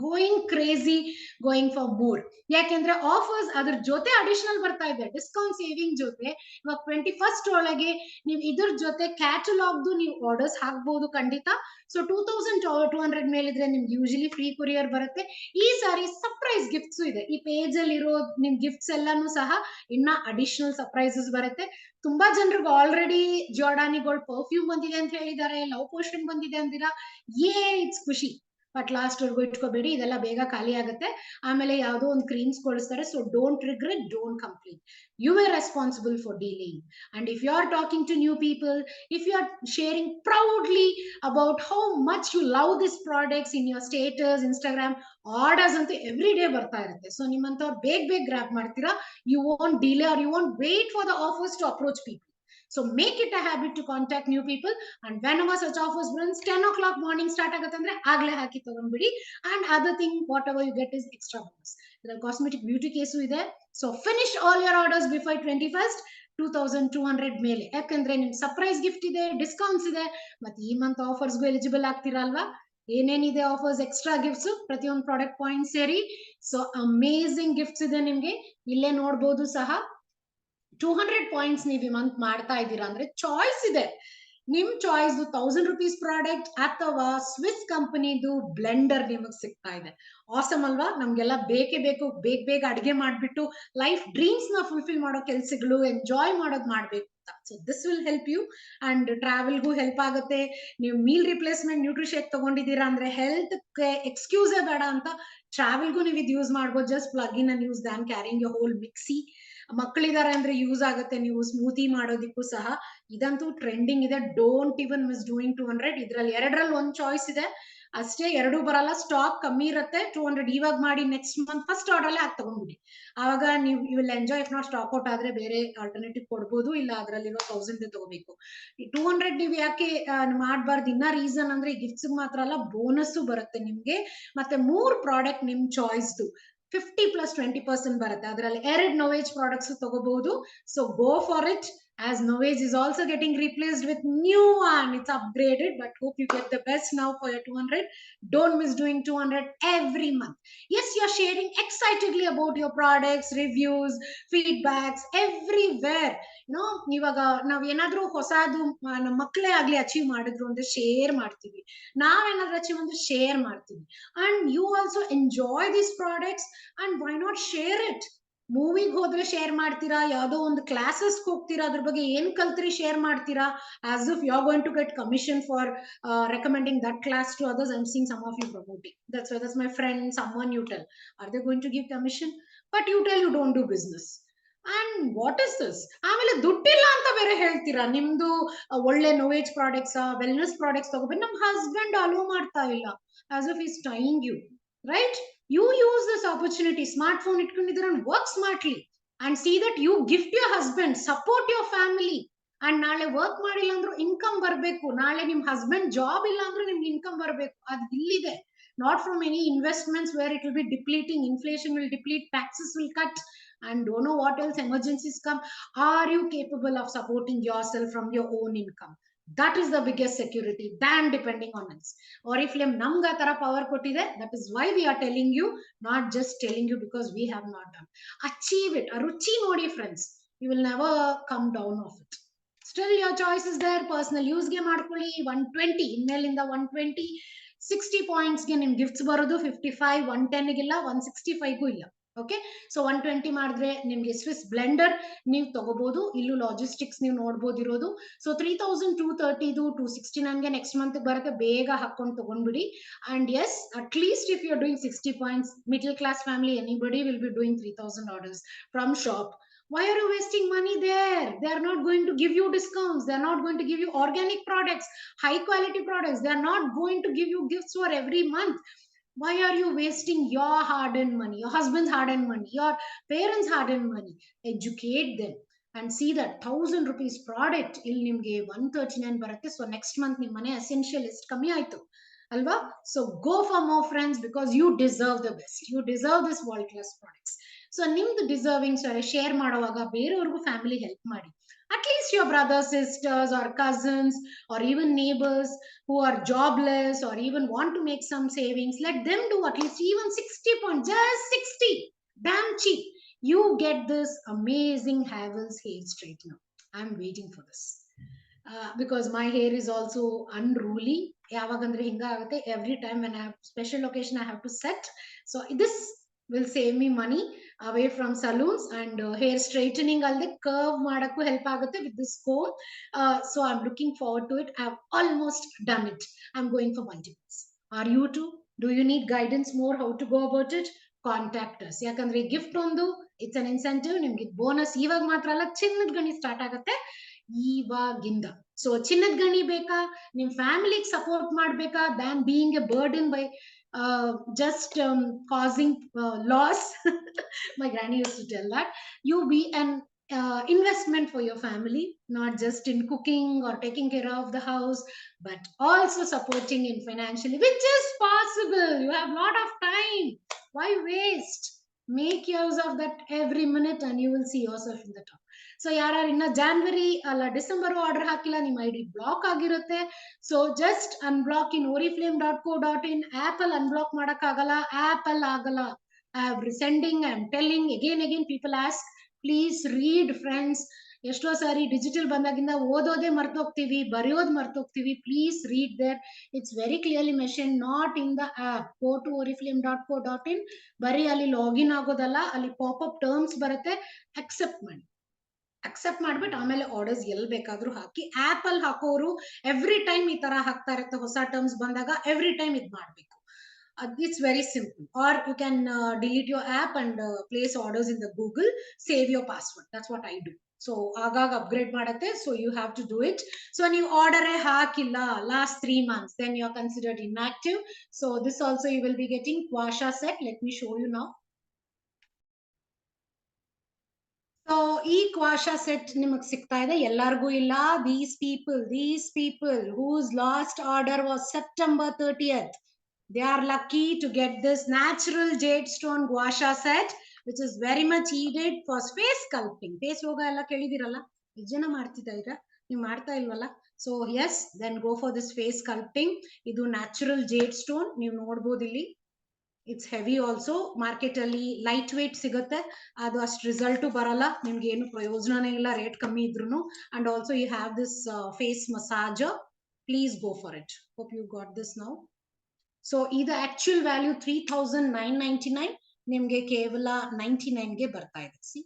going crazy, going for more. ಯಾಕೆಂದ್ರೆ ಆಫರ್ಸ್ ಅದ್ರ ಜೊತೆ ಅಡಿಷನಲ್ ಬರ್ತಾ ಇದೆ. ಡಿಸ್ಕೌಂಟ್ ಸೇವಿಂಗ್ ಜೊತೆ ಇವಾಗ 21st ಒಳಗೆ ನೀವು ಇದ್ರ ಜೊತೆ ಕ್ಯಾಟಲಾಗ್ದು ನೀವು ಆರ್ಡರ್ಸ್ ಹಾಕ್ಬಹುದು ಖಂಡಿತ. ಸೊ 2200 ಮೇಲಿದ್ರೆ ನಿಮ್ಗೆ ಯೂಶಲಿ ಫ್ರೀ ಕೊರಿಯರ್ ಬರುತ್ತೆ. ಈ ಸಾರಿ ಸರ್ಪ್ರೈಸ್ ಗಿಫ್ಟ್ಸ್ ಇದೆ. ಈ ಪೇಜ್ ಅಲ್ಲಿ ಇರೋ ನಿಮ್ ಗಿಫ್ಟ್ಸ್ ಎಲ್ಲಾನು ಸಹ ಇನ್ನ ಅಡಿಷನಲ್ ಸರ್ಪ್ರೈಸಸ್ ಬರುತ್ತೆ. ತುಂಬಾ ಜನರಿಗೆ ಆಲ್ರೆಡಿ ಜಾರ್ಡಾನಿಗಳು ಪರ್ಫ್ಯೂಮ್ ಬಂದಿದೆ ಅಂತ ಹೇಳಿದ್ದಾರೆ, ಲವ್ ಪೋಷನ್ ಬಂದಿದೆ ಅಂದಿರಾ. ಇಟ್ಸ್ ಖುಷಿ. ಬಟ್ ಲಾಸ್ಟ್ ವರ್ಗೂ ಇಟ್ಕೋಬೇಡಿ, ಇದೆಲ್ಲ ಬೇಗ ಖಾಲಿ ಆಗುತ್ತೆ. ಆಮೇಲೆ ಯಾವುದೋ ಒಂದು ಕ್ರೀಮ್ಸ್ ಕೊಡಿಸ್ತಾರೆ. So don't regret, don't complaint. You are responsible for dealing. And if you are talking to new people, if you are sharing proudly about how much you love these products in your status, Instagram, orders ಅಂತೂ every day ಬರ್ತಾ ಇರುತ್ತೆ. So ನಿಮ್ಮಂತವ್ರು ಬೇಗ grab ಮಾಡ್ತೀರಾ. You won't delay or you won't wait for the offers to approach people. So make it a habit to contact new people. And whenever such offers runs 10 o'clock morning start ಆಗತ್ತಂದ್ರೆ ಆಗ್ಲೇ ಹಾಕಿ ತಗೊಂಡ್ಬಿಡಿ. And other thing, whatever you get is extra bonus. ಇದರಲ್ಲಿ cosmetic beauty case ಇದೆ. So finish all your orders before 21st. 2200 ಮೇಲೆ. ಯಾಕಂದ್ರೆ ನಿಮ್ಗೆ surprise gift ಇದೆ, discounts ಇದೆ, ಮತ್ತೆ ಈ ಮಂತ್ ಆಫರ್ಸ್ಗೂ ಎಲಿಜಿಬಲ್ ಆಗ್ತೀರಾ ಅಲ್ವಾ. ಏನೇನಿದೆ ಆಫರ್ಸ್, ಎಕ್ಸ್ಟ್ರಾ ಗಿಫ್ಟ್ಸ್, ಪ್ರತಿಯೊಂದು ಪ್ರಾಡಕ್ಟ್ ಪಾಯಿಂಟ್ ಸೇರಿ. ಸೊ ಅಮೇಸಿಂಗ್ ಗಿಫ್ಟ್ಸ್ ಇದೆ ನಿಮ್ಗೆ. ಇಲ್ಲೇ ನೋಡ್ಬೋದು ಸಹ 200 ಪಾಯಿಂಟ್ಸ್ ನೀವು ಈ ಮಂತ್ ಮಾಡ್ತಾ ಇದ್ದೀರಾ ಅಂದ್ರೆ ಚಾಯ್ಸ್ ಇದೆ. ನಿಮ್ ಚಾಯ್ಸ್ 1000 rupees ಪ್ರಾಡಕ್ಟ್ ಅಥವಾ ಸ್ವಿಸ್ ಕಂಪನಿದು ಬ್ಲೆಂಡರ್ ನಿಮಗೆ ಸಿಗ್ತಾ ಇದೆ. ಆಸಮ್ ಅಲ್ವಾ. ನಮ್ಗೆಲ್ಲ ಬೇಕೇ ಬೇಕು. ಬೇಗ ಅಡಿಗೆ ಮಾಡ್ಬಿಟ್ಟು ಲೈಫ್ ಡ್ರೀಮ್ಸ್ ನ ಫುಲ್ಫಿಲ್ ಮಾಡೋ ಕೆಲ್ಸಗಳು, ಎಂಜಾಯ್ ಮಾಡೋದು ಮಾಡ್ಬೇಕು ಅಂತ. So this will help you. And ಟ್ರಾವೆಲ್ಗೂ ಹೆಲ್ಪ್ ಆಗುತ್ತೆ. ನೀವು ಮೀಲ್ ರಿಪ್ಲೇಸ್ಮೆಂಟ್ ನ್ಯೂಟ್ರಿಶೇಕ್ ತಗೊಂಡಿದ್ದೀರಾ ಅಂದ್ರೆ ಹೆಲ್ತ್ ಎಕ್ಸ್ಕ್ಯೂಸೇ ಬೇಡ ಅಂತ ಟ್ರಾವೆಲ್ಗೂ ನೀವು ಇದು ಯೂಸ್ ಮಾಡ್ಬೋದು. Just plug in and use than carrying your whole mixie. ಮಕ್ಕಳಿದಾರೆ ಅಂದ್ರೆ ಯೂಸ್ ಆಗುತ್ತೆ. ನೀವು ಸ್ಮೂತಿ ಮಾಡೋದಿಕ್ಕೂ ಸಹ ಇದಂತೂ ಟ್ರೆಂಡಿಂಗ್ ಇದೆ. Don't even miss doing 200. ಇದ್ರಲ್ಲಿ ಎರಡರಲ್ಲಿ ಒಂದು ಚಾಯ್ಸ್ ಇದೆ ಅಷ್ಟೇ. ಎರಡು ಬರಲ್ಲ, ಸ್ಟಾಕ್ ಕಮ್ಮಿ ಇರುತ್ತೆ. 200 ಇವಾಗ ಮಾಡಿ ನೆಕ್ಸ್ಟ್ ಮಂತ್ ಫಸ್ಟ್ ಆರ್ಡರ್ ಅಲ್ಲೇ ಹಾಕಿ ತಗೊಂಡ್ಬಿಡಿ. ಆವಾಗ ನೀವು you will enjoy. If not stock out ಆದ್ರೆ ಬೇರೆ ಆಲ್ಟರ್ನೇಟಿವ್ ಕೊಡ್ಬೋದು, ಇಲ್ಲ ಅದರಲ್ಲಿರೋ 1000 ತಗೋಬೇಕು. 200 ನೀವು ಯಾಕೆ ಮಾಡಬಾರ್ದು ಇನ್ನ ರೀಸನ್ ಅಂದ್ರೆ ಗಿಫ್ಟ್ಸ್ ಮಾತ್ರ ಅಲ್ಲ, ಬೋನಸ್ ಬರುತ್ತೆ ನಿಮ್ಗೆ. ಮತ್ತೆ 3 ಪ್ರಾಡಕ್ಟ್ ನಿಮ್ ಚಾಯ್ಸ್ದು 50 plus 20% ಬರುತ್ತೆ. ಅದರಲ್ಲಿ 2 ನೋವೇಜ್ ಪ್ರಾಡಕ್ಟ್ಸ್ ತಗೋಬಹುದು. So go for it. as Novage is also getting replaced with new one. It's upgraded, but hope you get the best now for your 200. Don't miss doing 200 every month. Yes, you're sharing excitedly about your products, reviews, feedbacks everywhere. ಇವಾಗ ನಾವ್ ಏನಾದ್ರೂ ಹೊಸದು ನಮ್ಮ ಮಕ್ಕಳೇ ಆಗ್ಲಿ achieve ಮಾಡಿದ್ರು ಅಂದ್ರೆ share ಮಾಡ್ತೀವಿ. ನಾವೇನಾದ್ರೂ ಅಚೀವ್ ಅಂದ್ರೆ ಶೇರ್ ಮಾಡ್ತೀವಿ. And you also enjoy these products. And why not share it. ಮೂವಿಗೆ ಹೋದ್ರೆ ಶೇರ್ ಮಾಡ್ತೀರಾ, ಯಾವ್ದೋ ಒಂದು ಕ್ಲಾಸಸ್ ಹೋಗ್ತೀರಾ, ಅದ್ರ ಬಗ್ಗೆ ಏನ್ ಕಲ್ತ್ರಿ ಶೇರ್ ಮಾಡ್ತೀರಾ. As if you are going to get commission for recommending that class to others. I'm seeing some of you promoting. That's why that's my friend, someone you tell. Are they going to give commission? But you tell you don't do business. And what is this. ಆಮೇಲೆ ದುಡ್ಡಿಲ್ಲ ಅಂತ ಬೇರೆ ಹೇಳ್ತೀರಾ. ನಿಮ್ದು ಒಳ್ಳೆ ನೋವೇಜ್ products, wellness products ತಗೋಬೇಕು. ನಮ್ husband allow ಮಾಡ್ತಾ ಇಲ್ಲ. As if is tying you, right? You use this opportunity. Smartphone ಇಟ್ಕೊಂಡಿದ್ದೀರಾ, work smartly and see that you gift your husband, support your family. And ನಾಳೆ ವರ್ಕ್ ಮಾಡಿಲ್ಲ ಅಂದ್ರೂ ಇನ್ಕಮ್ ಬರ್ಬೇಕು. ನಾಳೆ ನಿಮ್ ಹಸ್ಬೆಂಡ್ ಜಾಬ್ ಇಲ್ಲ ಅಂದ್ರೂ ನಿಮ್ಗೆ ಇನ್ಕಮ್ ಬರ್ಬೇಕು. ಅದು ಇಲ್ಲಿದೆ. Not from any investments where it will be depleting. Inflation will deplete, taxes will cut, and don't know what else emergencies come. Are you capable of supporting yourself from your own income? That is the biggest security than depending on us. Or if ನಮ್ಗೆ ಆ ತರ power ಕೊಟ್ಟಿದೆ, that is why we are telling you, not just telling you because we have not done. Achieve it. ಆ ರುಚಿ ನೋಡಿ friends. You will never come down of it. Still your choice is there. Personal use ಗೆ ಮಾಡ್ಕೊಳ್ಳಿ. 120 ಇನ್ಮೇಲಿಂದ 120 60 points ಗೆ ನಿಮ್ gifts ಬರೋದು. 55 110 ಗಿಲ್ಲ, 165ಗೂ ಇಲ್ಲ. Okay. So 120 ಮಾಡಿದ್ರೆ ನಿಮ್ಗೆ ಸ್ವಿಸ್ ಬ್ಲೆಂಡರ್ ನೀವು ತಗೋಬಹುದು. ಇಲ್ಲೂ ಲಾಜಿಸ್ಟಿಕ್ಸ್ ನೀವು ನೋಡ್ಬೋದು ಇರೋದು. ಸೊ 3230 269 ಗೆ ನೆಕ್ಸ್ಟ್ ಮಂತ್ ಬರುತ್ತೆ. ಬೇಗ ಹಾಕೊಂಡು ತಗೊಂಡ್ಬಿಡಿ. And yes, at least if you are doing 60 points, middle class family, anybody will be doing 3000 orders from shop. Why are you wasting money there? They are not going to give you discounts. They are not going to give you organic products, high quality products. They are not going to give you gifts for every month. Why are you wasting your hard-earned money, your husband's hard-earned money, your parents' hard-earned money? Educate them and see that 1,000 rupees product ಇಲ್ಲಿ ನಿಮ್ಗೆ 139 ಬರುತ್ತೆ. So next month ನಿಮ್ಮ ಮನೆ essential ಎಷ್ಟು ಕಮ್ಮಿ ಆಯ್ತು ಅಲ್ವಾ? So go for more friends because you deserve the best, you deserve this world class products. So ನಿಮ್ದು ಡಿಸರ್ವಿಂಗ್ ಶೇರ್ ಮಾಡುವಾಗ ಬೇರೆಯವ್ರಿಗೂ ಫ್ಯಾಮಿಲಿ ಹೆಲ್ಪ್ ಮಾಡಿ. At least your brothers, sisters, or cousins, or even neighbors who are jobless or even want to make some savings, let them do at least even 60 points, just 60, damn cheap. You get this amazing Havells hair straightener. I'm waiting for this. Because my hair is also unruly. ಯಾವಾಗಂದ್ರೆ ಹಿಂಗಾಗುತ್ತೆ, every time when I have special occasion I have to set. So this will save me money away from saloons, and hair straightening alde curve ಮಾಡಕ್ಕೂ help ಆಗುತ್ತೆ with this comb. So I'm looking forward to it. I've almost done it. I'm going for multiples. Are you too? Do you need guidance more how to go about it? Contact us. ಯಾಕಂದ್ರೆ gift ಒಂದು, it's an incentive, ನಿಮ್ಗೆ bonus ಇವಾಗ ಮಾತ್ರ ಅಲ್ಲ, ಚಿನ್ನದ ಗಣಿ start ಆಗುತ್ತೆ ಇವಾಗಿಂದ. So ಚಿನ್ನದ ಗಣಿ ಬೇಕಾ, ನಿಮ್ ಫ್ಯಾಮಿಲಿಗೆ ಸಪೋರ್ಟ್ ಮಾಡ್ಬೇಕಾ, than being A burden by just causing loss. My granny used to tell that you be an investment for your family, not just in cooking or taking care of the house, but also supporting in financially, which is possible. You have a lot of time. Why waste? Make use of that every minute and you will see yourself in the top. So ಯಾರು ಇನ್ನ January ಅಲ್ಲ December order ಹಾಕಿಲ್ಲ, ನಿಮ್ಮ ID block ಆಗಿರುತ್ತೆ. So just unblock in oriflame.co.in. ಆಪಲ್ unblock ಮಾಡಕ್ಕಾಗಲ್ಲ, ಆಪಲ್ ಆಗಲ್ಲ. I am sending, I am telling again people ask, please read friends. ಎಷ್ಟೋ ಸಾರಿ ಡಿಜಿಟಲ್ ಬಂದಾಗಿಂದ ಓದೋದೇ ಮರ್ತೋಗ್ತೀವಿ, ಬರೆಯೋದು ಮರ್ತೋಗ್ತೀವಿ. Please read there, it's very clearly mention, not in the app. Go to oriflame.co.in. ಬರೀ ಅಲ್ಲಿ ಲಾಗಿನ್ ಆಗೋದಲ್ಲ, ಅಲ್ಲಿ ಪಾಪಪ್ ಟರ್ಮ್ಸ್ ಬರುತ್ತೆ, ಅಕ್ಸೆಪ್ಟ್ ಮಾಡಿ. ಅಕ್ಸೆಪ್ಟ್ ಮಾಡ್ಬಿಟ್ಟು ಆಮೇಲೆ ಆರ್ಡರ್ಸ್ ಎಲ್ಲಿ ಬೇಕಾದ್ರೂ ಹಾಕಿ. ಆಪಲ್ ಹಾಕೋರು ಎವ್ರಿ ಟೈಮ್ ಈ ತರ ಹಾಕ್ತಾ ಇರುತ್ತೆ, ಹೊಸ ಟರ್ಮ್ಸ್ ಬಂದಾಗ ಎವ್ರಿ ಟೈಮ್ ಇದು ಮಾಡಬೇಕು. It's very simple. Or you can delete your app and place orders in the Google, save your password. That's what I do. So ಆಗಾಗ ಅಪ್ಗ್ರೇಡ್ ಮಾಡುತ್ತೆ, so you have to do it. So ನೀವು order ಹಾಕಿಲ್ಲ last 3 months, then you are considered inactive. So this also you will be getting Quasha set. Let me show you now. So ಈ gua sha set ನಿಮಗೆ ಸಿಗ್ತಾ ಇದೆ, ಎಲ್ಲರಿಗೂ ಇಲ್ಲ. These people whose last order was September 30th, they are lucky to get this natural jade stone guasha set, which is very much needed for face sculpting. Face ರೋಗ ಎಲ್ಲ ಕೇಳಿದಿರಲ್ಲ, ಎಷ್ಟು ಜನ ಮಾಡ್ತಿದ್ದೀರಾ, ನೀವು ಮಾಡ್ತಾ ಇಲ್ವಲ್ಲ? So yes, then go for this face sculpting. ಇದು ನ್ಯಾಚುರಲ್ ಜೇಡ್ ಸ್ಟೋನ್, ನೀವು ನೋಡ್ಬೋದು ಇಲ್ಲಿ. It's heavy also. ಮಾರ್ಕೆಟ್ ಅಲ್ಲಿ ಲೈಟ್ ವೇಟ್ ಸಿಗುತ್ತೆ, ಅದು ಅಷ್ಟು ರಿಸಲ್ಟು ಬರಲ್ಲ, ನಿಮ್ಗೆ ಏನು ಪ್ರಯೋಜನನೇ ಇಲ್ಲ ರೇಟ್ ಕಮ್ಮಿ ಇದ್ರು. And also you have this face massager. Please go for it. Hope you got this now. So ಇದು ಆಕ್ಚುಯಲ್ ವ್ಯಾಲ್ಯೂ 3,999, ನಿಮ್ಗೆ ಕೇವಲ 99ಗೆ ಬರ್ತಾ ಇದೆ. See,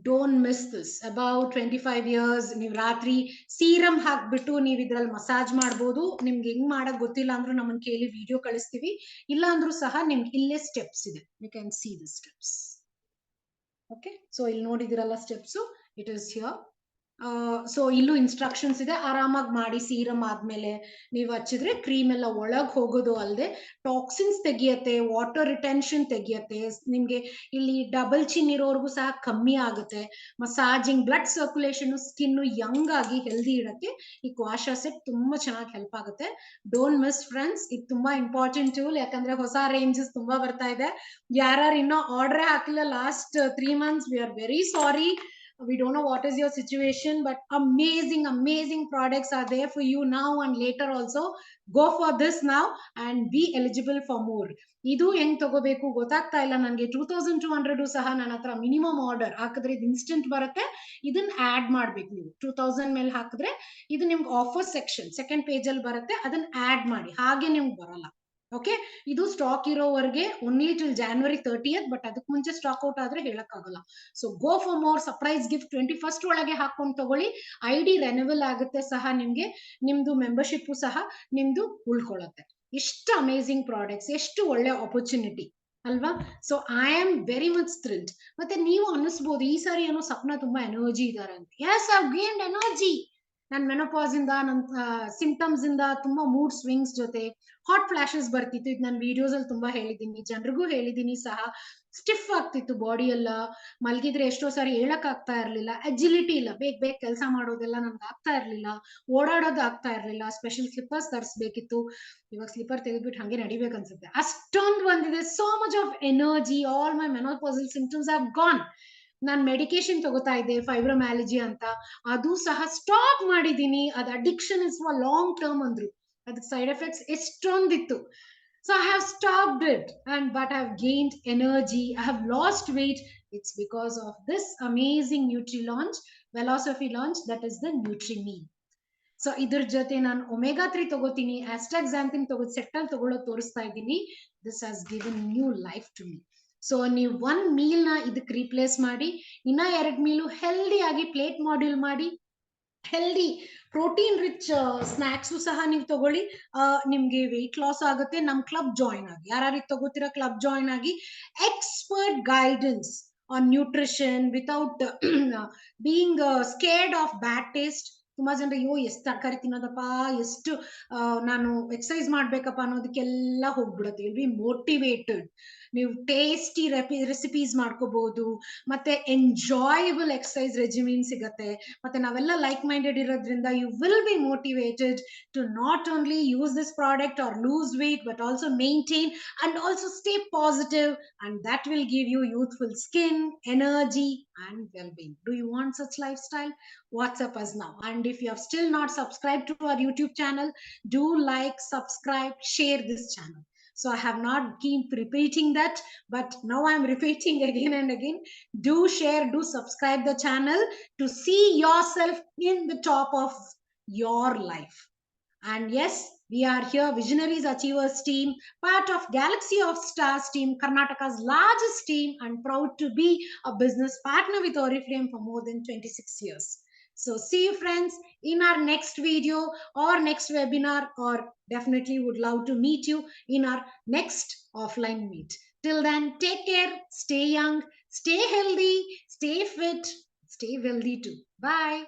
don't miss this. About 25 years ನೀವು ರಾತ್ರಿ ಸೀರಮ್ ಹಾಕ್ಬಿಟ್ಟು ನೀವು ಇದ್ರಲ್ಲಿ ಮಸಾಜ್ ಮಾಡ್ಬೋದು. ನಿಮ್ಗೆ ಹೆಂಗ್ ಮಾಡಕ್ ಗೊತ್ತಿಲ್ಲ ಅಂದ್ರೂ ನಮ್ಮನ್ನ ಕೇಳಿ ವಿಡಿಯೋ ಕಳಿಸ್ತೀವಿ, ಇಲ್ಲ ಅಂದ್ರೂ ಸಹ ನಿಮ್ಗೆ ಇಲ್ಲೇ ಸ್ಟೆಪ್ಸ್ ಇದೆ, you can see the steps. Okay, so ಇಲ್ಲಿ ನೋಡಿದಿರಲ್ಲ steps, it is here. So ಇಲ್ಲೂ ಇನ್ಸ್ಟ್ರಕ್ಷನ್ಸ್ ಇದೆ, ಆರಾಮಾಗಿ ಮಾಡಿ. ಸೀರಮ್ ಆದ್ಮೇಲೆ ನೀವು ಹಚ್ಚಿದ್ರೆ ಕ್ರೀಮ್ ಎಲ್ಲ ಒಳಗ್ ಹೋಗೋದು ಅಲ್ಲದೆ ಟಾಕ್ಸಿನ್ಸ್ ತೆಗಿಯತ್ತೆ, ವಾಟರ್ ರಿಟೆನ್ಷನ್ ತೆಗಿಯತ್ತೆ. ನಿಮ್ಗೆ ಇಲ್ಲಿ ಡಬಲ್ ಚಿನ್ ಇರೋರ್ಗೂ ಸಹ ಕಮ್ಮಿ ಆಗುತ್ತೆ. Massaging, blood circulation, skin Young ಆಗಿ ಹೆಲ್ದಿ ಇಡಕ್ಕೆ ಈ ಕ್ವಾಶಾ ಸೆಟ್ ತುಂಬಾ ಚೆನ್ನಾಗಿ ಹೆಲ್ಪ್ ಆಗುತ್ತೆ. ಡೋಂಟ್ ಮಿಸ್ ಫ್ರೆಂಡ್ಸ್, ಇದು ತುಂಬಾ ಇಂಪಾರ್ಟೆಂಟ್ ಟೂಲ್, ಯಾಕಂದ್ರೆ ಹೊಸ ರೇಂಜಸ್ ತುಂಬಾ ಬರ್ತಾ ಇದೆ. ಯಾರು ಇನ್ನೂ ಆರ್ಡರ್ ಹಾಕಿಲ್ಲ last 3 months, we are very sorry. We don't know what is your situation, but amazing products are there for you now and later also. Go for this now and be eligible for more. ಇದು ಹೆಂಗ್ ತಗೋಬೇಕು ಗೊತ್ತಾಗ್ತಾ ಇಲ್ಲ ನನಗೆ. 2200 ಸಹ ನನ್ನ ಹತ್ರ minimum order ಹಾಕಿದ್ರೆ ಇದು ಇನ್ಸ್ಟೆಂಟ್ ಬರುತ್ತೆ. ಇದನ್ನ ಆಡ್ ಮಾಡ್ಬೇಕು ನೀವು. 2000 ಮೇಲೆ ಹಾಕಿದ್ರೆ ಇದು ನಿಮ್ಗೆ ಆಫರ್ ಸೆಕ್ಷನ್ ಸೆಕೆಂಡ್ ಪೇಜ್ ಅಲ್ಲಿ ಬರುತ್ತೆ, ಅದನ್ನ ಆಡ್ ಮಾಡಿ, ಹಾಗೆ ನಿಮ್ಗೆ ಬರಲ್ಲ. ಓಕೆ, ಇದು ಸ್ಟಾಕ್ ಇರೋವರೆಗೆ only till January 30th, but ಅದಕ್ಕೆ ಮುಂಚೆ ಸ್ಟಾಕ್ ಔಟ್ ಆದ್ರೆ ಹೇಳಕ್ಕಾಗಲ್ಲ. So go for more. Surprise gift 21st ಒಳಗೆ ಹಾಕೊಂಡು ತಗೊಳ್ಳಿ. ಐಡಿ ರೆನ್ಯುವಲ್ ಆಗುತ್ತೆ ಸಹ ನಿಮ್ಗೆ, ನಿಮ್ದು ಮೆಂಬರ್ಶಿಪ್ ಸಹ ನಿಮ್ದು ಉಳ್ಕೊಳ್ಳುತ್ತೆ. ಎಷ್ಟು ಅಮೇಸಿಂಗ್ ಪ್ರಾಡಕ್ಟ್ಸ್, ಎಷ್ಟು ಒಳ್ಳೆ ಆಪರ್ಚುನಿಟಿ ಅಲ್ವಾ? So I am very much thrilled. ಮತ್ತೆ ನೀವು ಅನ್ನಿಸ್ಬೋದು ಈ ಸಾರಿ ಏನೋ ಸಪ್ನ ತುಂಬಾ ಎನರ್ಜಿ ಇದಾರೆ ಅಂತ. Yes, I gained energy. ನಾನು ಮೆನೋಪಾಸ್ ಇಂದ ನನ್ನ ಸಿಂಪ್ಟಮ್ಸ್ ಇಂದ ತುಂಬಾ ಮೂಡ್ ಸ್ವಿಂಗ್ಸ್ ಜೊತೆ ಹಾಟ್ ಫ್ಲಾಶಸ್ ಬರ್ತಿತ್ತು. ಇದು ನಾನು ವಿಡಿಯೋಸ್ ಅಲ್ಲಿ ತುಂಬಾ ಹೇಳಿದ್ದೀನಿ, ಜನರಿಗೂ ಹೇಳಿದ್ದೀನಿ ಸಹ. ಸ್ಟಿಫ್ ಆಗ್ತಿತ್ತು ಬಾಡಿ ಎಲ್ಲ, ಮಲಗಿದ್ರೆ ಎಷ್ಟೋ ಸಾರಿ ಹೇಳಕ್ ಆಗ್ತಾ ಇರ್ಲಿಲ್ಲ, ಅಜಿಲಿಟಿ ಇಲ್ಲ, ಬೇಗ ಬೇಗ ಕೆಲಸ ಮಾಡೋದೆಲ್ಲ ನನ್ಗೆ ಆಗ್ತಾ ಇರ್ಲಿಲ್ಲ, ಓಡಾಡೋದು ಆಗ್ತಾ ಇರ್ಲಿಲ್ಲ, ಸ್ಪೆಷಲ್ ಸ್ಲಿಪ್ಪರ್ಸ್ ತರಿಸ್ಬೇಕಿತ್ತು. ಇವಾಗ ಸ್ಲಿಪ್ಪರ್ ತೆಗೆದ್ಬಿಟ್ಟು ಹಂಗೆ ನಡಿಬೇಕು ಅನ್ಸುತ್ತೆ, ಅಷ್ಟೊಂದು ಬಂದಿದೆ. So much of energy, all my menopausal symptoms have gone. ನಾನು ಮೆಡಿಕೇಶನ್ ತಗೋತಾ ಇದ್ದೆ ಫೈಬ್ರೋಮ್ಯಾಲಜಿ ಅಂತ, ಅದು ಸಹ ಸ್ಟಾಪ್ ಮಾಡಿದ್ದೀನಿ. ಅದು addiction is for long term ಅಂದ್ರು, ಅದಕ್ಕೆ ಸೈಡ್ ಎಫೆಕ್ಟ್ಸ್ ಎಷ್ಟೊಂದಿತ್ತು. So I have stopped it, and but I have gained energy, I have lost weight. It's because of this amazing Nutri launch, Wellosophy launch, that is the NutriMe. So ಇದ್ರ ಜೊತೆ ನಾನು omega 3 ತಗೋತೀನಿ, ಆಸ್ಟಾಕ್ಸಾಂಥಿನ್ ತಗೋ settle ತಗೊಳ್ಳೋದು ತೋರಿಸ್ತಾ ಇದ್ದೀನಿ. This has given new life to me. So ನೀವು 1 meal ನ ಇದಕ್ಕೆ ರೀಪ್ಲೇಸ್ ಮಾಡಿ, ಇನ್ನ 2 ಮೀಲು ಹೆಲ್ದಿ ಆಗಿ ಪ್ಲೇಟ್ ಮಾಡ್ಯೂಲ್ ಮಾಡಿ, ಹೆಲ್ದಿ ಪ್ರೋಟೀನ್ ರಿಚ್ ಸ್ನಾಕ್ಸ್ ಸಹ ನೀವು ತಗೊಳ್ಳಿ. ನಿಮ್ಗೆ ವೆಯ್ಟ್ ಲಾಸ್ ಆಗುತ್ತೆ. ನಮ್ ಕ್ಲಬ್ ಜಾಯಿನ್ ಆಗಿ, ಯಾರು ತಗೋತೀರಾ ಕ್ಲಬ್ ಜಾಯಿನ್ ಆಗಿ, expert guidance on nutrition without being scared of bad taste. ತುಂಬಾ ಜನ ಅಯ್ಯೋ ಎಷ್ಟು ತರಕಾರಿ ತಿನ್ನೋದಪ್ಪ, ಎಷ್ಟು ನಾನು ಎಕ್ಸಸೈಸ್ ಮಾಡ್ಬೇಕಪ್ಪ ಅನ್ನೋದಕ್ಕೆಲ್ಲ ಹೋಗ್ಬಿಡುತ್ತೆ. Will be motivated. ನೀವು ಟೇಸ್ಟಿ ರೆಸಿಪೀಸ್ ಮಾಡ್ಕೋಬಹುದು, ಮತ್ತೆ ಎಂಜಾಯಬಲ್ ಎಕ್ಸಸೈಸ್ ರೆಜಿಮಿನ್ ಸಿಗತ್ತೆ. ಮತ್ತೆ ನಾವೆಲ್ಲ ಲೈಕ್ ಮೈಂಡೆಡ್ ಇರೋದ್ರಿಂದ you will be motivated to not only use this product or lose weight, but also maintain and also stay positive, and that will give you youthful skin, energy and well-being. Do you want such lifestyle? WhatsApp us now. And if you have still not subscribed to our YouTube channel, do like, subscribe, share this channel. So I have not keep repeating that, but now I'm repeating again and again. Do share, do subscribe the channel to see yourself in the top of your life. And yes, we are here, Visionaries Achievers team, part of Galaxy of Stars team, Karnataka's largest team, and proud to be a business partner with Oriflame for more than 26 years. So see you friends in our next video or next webinar, or definitely would love to meet you in our next offline meet. Till then, take care, stay young, stay healthy, stay fit, stay wealthy too. Bye.